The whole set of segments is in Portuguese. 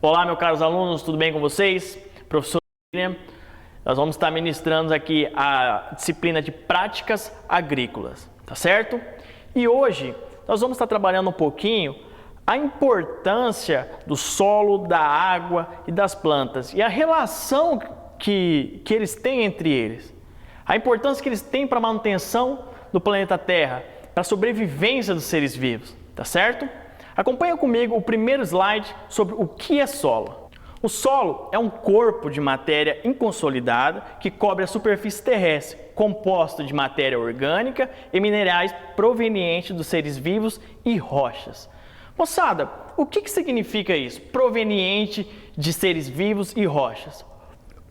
Olá, meus caros alunos, tudo bem com vocês? Professor William, nós vamos estar ministrando aqui a disciplina de práticas agrícolas, tá certo? E hoje nós vamos estar trabalhando um pouquinho a importância do solo, da água e das plantas e a relação que eles têm entre eles. A importância que eles têm para a manutenção do planeta Terra, para a sobrevivência dos seres vivos, tá certo? Acompanha comigo o primeiro slide sobre o que é solo. O solo é um corpo de matéria inconsolidada que cobre a superfície terrestre, composto de matéria orgânica e minerais provenientes dos seres vivos e rochas. Moçada, o que significa isso? Proveniente de seres vivos e rochas.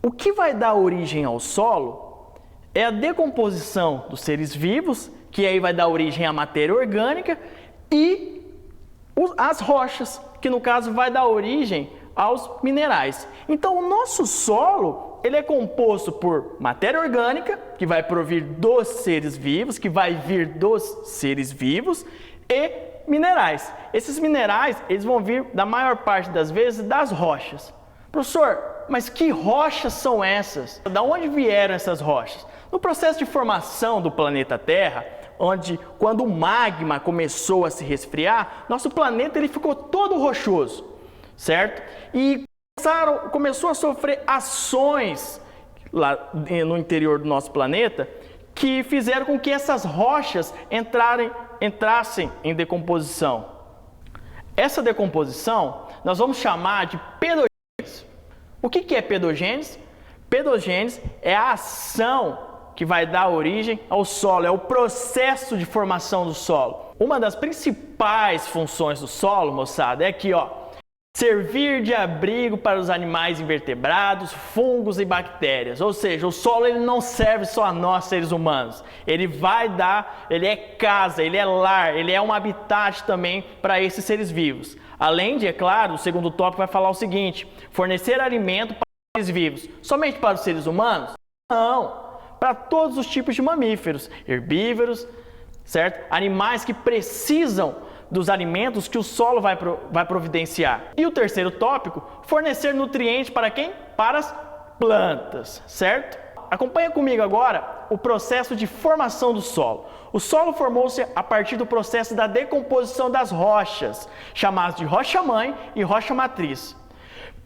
O que vai dar origem ao solo é a decomposição dos seres vivos, que aí vai dar origem à matéria orgânica, e as rochas, que no caso vai dar origem aos minerais. Então o nosso solo, ele é composto por matéria orgânica, que vai provir dos seres vivos, que vai vir dos seres vivos, e minerais. Esses minerais, eles vão vir, da maior parte das vezes, das rochas. Professor, mas que rochas são essas? Da onde vieram essas rochas? No processo de formação do planeta Terra, quando o magma começou a se resfriar, nosso planeta ele ficou todo rochoso, certo? E começou a sofrer ações lá no interior do nosso planeta que fizeram com que essas rochas entrassem em decomposição. Essa decomposição nós vamos chamar de pedogênese. O que é pedogênese? Pedogênese é a ação que vai dar origem ao solo, é o processo de formação do solo. Uma das principais funções do solo, moçada, é aqui, ó, servir de abrigo para os animais invertebrados, fungos e bactérias. Ou seja, o solo ele não serve só a nós, seres humanos. Ele é casa, ele é lar, ele é um habitat também para esses seres vivos. Além de, é claro, o segundo tópico vai falar o seguinte: fornecer alimento para os seres vivos. Somente para os seres humanos? Não. Para todos os tipos de mamíferos, herbívoros, certo? Animais que precisam dos alimentos que o solo vai providenciar. E o terceiro tópico, fornecer nutrientes para quem? Para as plantas, certo? Acompanha comigo agora o processo de formação do solo. O solo formou-se a partir do processo da decomposição das rochas, chamadas de rocha-mãe e rocha-matriz.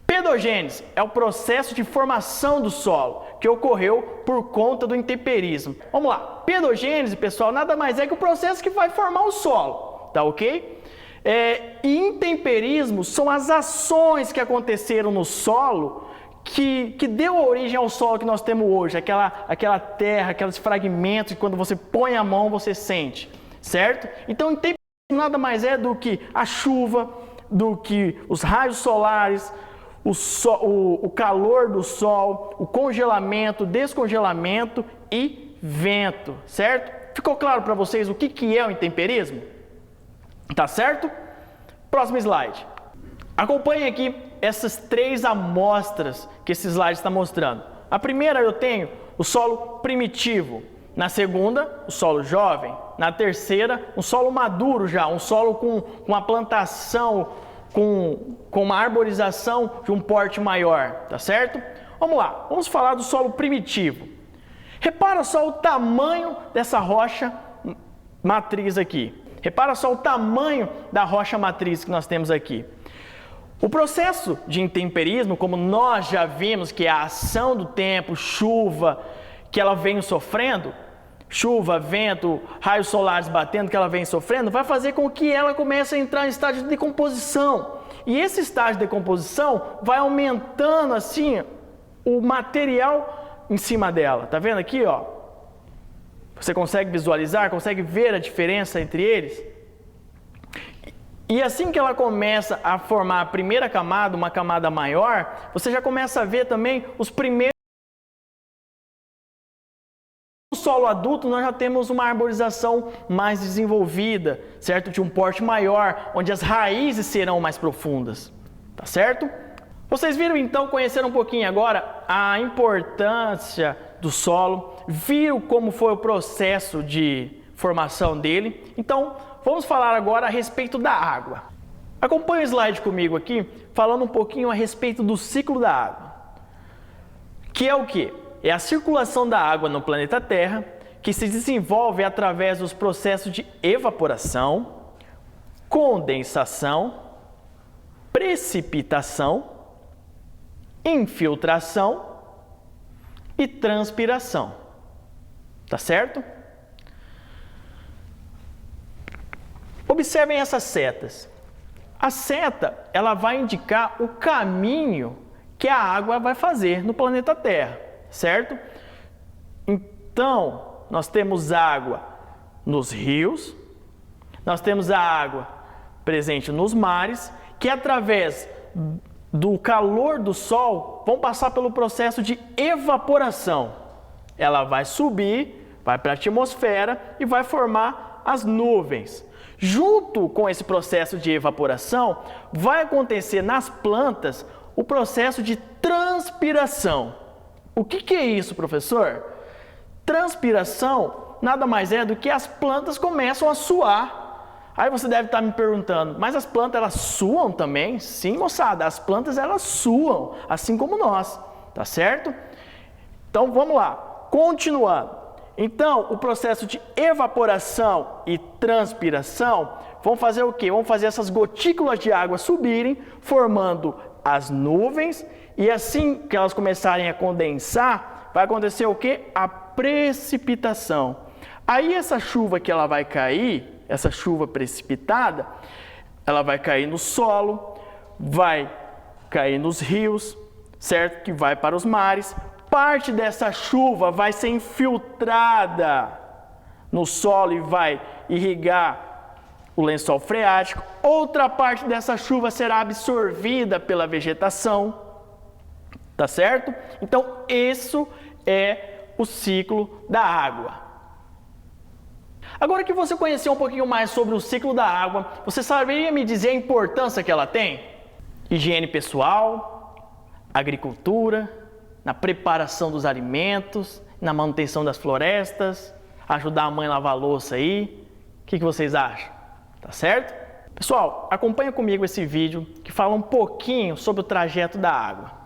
Pedogênese é o processo de formação do solo, que ocorreu por conta do intemperismo. Vamos lá, pedogênese, pessoal, nada mais é que o processo que vai formar o solo, tá ok? E intemperismo são as ações que aconteceram no solo que deu origem ao solo que nós temos hoje, aquela terra, aqueles fragmentos que quando você põe a mão você sente, certo? Então, intemperismo nada mais é do que a chuva, do que os raios solares, o calor do sol, o congelamento, descongelamento e vento, certo? Ficou claro para vocês o que é o intemperismo? Tá certo? Próximo slide. Acompanhe aqui essas três amostras que esse slide está mostrando. A primeira eu tenho o solo primitivo. Na segunda, o solo jovem. Na terceira, um solo maduro já, um solo com a plantação, com uma arborização de um porte maior, tá certo? Vamos lá, vamos falar do solo primitivo. Repara só o tamanho dessa rocha matriz aqui. Repara só o tamanho da rocha matriz que nós temos aqui. O processo de intemperismo, como nós já vimos, que é a ação do tempo, chuva, que ela vem sofrendo, chuva, vento, raios solares batendo, que ela vem sofrendo, vai fazer com que ela comece a entrar em estágio de decomposição. E esse estágio de decomposição vai aumentando assim o material em cima dela. Tá vendo aqui, ó? Você consegue visualizar, consegue ver a diferença entre eles? E assim que ela começa a formar a primeira camada, uma camada maior, você já começa a ver também os primeiros. No solo adulto, nós já temos uma arborização mais desenvolvida, certo? De um porte maior, onde as raízes serão mais profundas, tá certo? Vocês viram então, conheceram um pouquinho agora a importância do solo, viram como foi o processo de formação dele. Então, vamos falar agora a respeito da água. Acompanhe o slide comigo aqui, falando um pouquinho a respeito do ciclo da água. Que é o quê? É a circulação da água no planeta Terra, que se desenvolve através dos processos de evaporação, condensação, precipitação, infiltração e transpiração. Tá certo? Observem essas setas. A seta, ela vai indicar o caminho que a água vai fazer no planeta Terra, certo? Então, nós temos água nos rios, nós temos a água presente nos mares, que através do calor do sol vão passar pelo processo de evaporação. Ela vai subir, vai para a atmosfera e vai formar as nuvens. Junto com esse processo de evaporação, vai acontecer nas plantas o processo de transpiração. O que é isso, professor? Transpiração nada mais é do que as plantas começam a suar. Aí você deve estar me perguntando, mas as plantas elas suam também? Sim, moçada, as plantas elas suam, assim como nós, tá certo? Então vamos lá, continuando. Então, o processo de evaporação e transpiração vão fazer o quê? Vão fazer essas gotículas de água subirem, formando as nuvens, e assim que elas começarem a condensar, vai acontecer o quê? A precipitação. Aí essa chuva que ela vai cair, essa chuva precipitada, ela vai cair no solo, vai cair nos rios, certo? Que vai para os mares. Parte dessa chuva vai ser infiltrada no solo e vai irrigar o lençol freático. Outra parte dessa chuva será absorvida pela vegetação, tá certo? Então, isso é o ciclo da água. Agora que você conheceu um pouquinho mais sobre o ciclo da água, você saberia me dizer a importância que ela tem? Higiene pessoal, agricultura, na preparação dos alimentos, na manutenção das florestas, ajudar a mãe a lavar a louça aí. O que vocês acham? Tá certo? Pessoal, acompanha comigo esse vídeo que fala um pouquinho sobre o trajeto da água.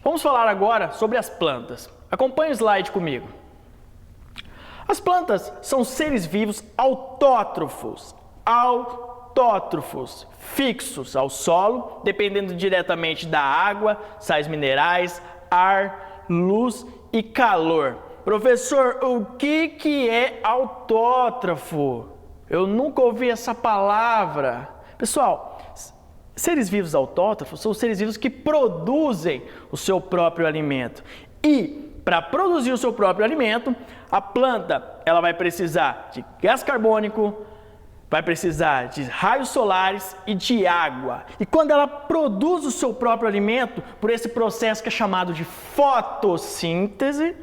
Vamos falar agora sobre as plantas. Acompanhe o slide comigo. As plantas são seres vivos autótrofos, fixos ao solo, dependendo diretamente da água, sais minerais, ar, luz e calor. Professor, o que é autótrofo? Eu nunca ouvi essa palavra. Pessoal, seres vivos autótrofos são seres vivos que produzem o seu próprio alimento. E para produzir o seu próprio alimento, a planta ela vai precisar de gás carbônico, vai precisar de raios solares e de água. E quando ela produz o seu próprio alimento, por esse processo que é chamado de fotossíntese,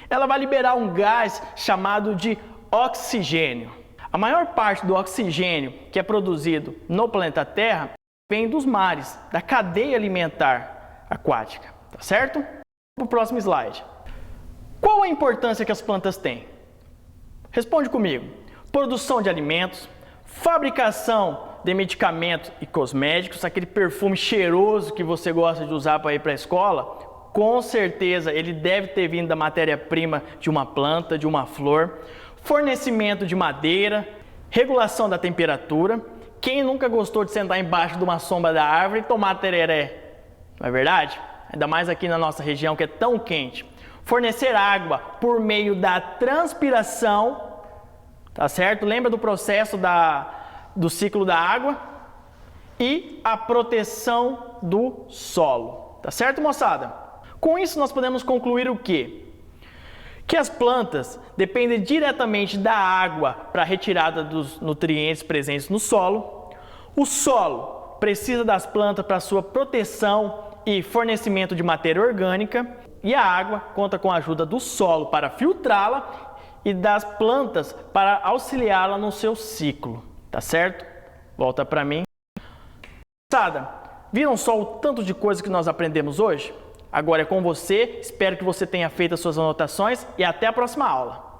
ela vai liberar um gás chamado de oxigênio. A maior parte do oxigênio que é produzido no planeta Terra vem dos mares, da cadeia alimentar aquática, tá certo? Vamos para o próximo slide. Qual a importância que as plantas têm? Responde comigo. Produção de alimentos, fabricação de medicamentos e cosméticos, aquele perfume cheiroso que você gosta de usar para ir para a escola, com certeza ele deve ter vindo da matéria-prima de uma planta, de uma flor. Fornecimento de madeira, regulação da temperatura. Quem nunca gostou de sentar embaixo de uma sombra da árvore e tomar tereré? Não é verdade? Ainda mais aqui na nossa região que é tão quente. Fornecer água por meio da transpiração, tá certo? Lembra do processo do ciclo da água? E a proteção do solo, tá certo, moçada? Com isso nós podemos concluir o quê? Que as plantas dependem diretamente da água para a retirada dos nutrientes presentes no solo. O solo precisa das plantas para sua proteção e fornecimento de matéria orgânica. E a água conta com a ajuda do solo para filtrá-la e das plantas para auxiliá-la no seu ciclo. Tá certo? Volta para mim. Moçada, viram só o tanto de coisa que nós aprendemos hoje? Agora é com você, espero que você tenha feito as suas anotações e até a próxima aula.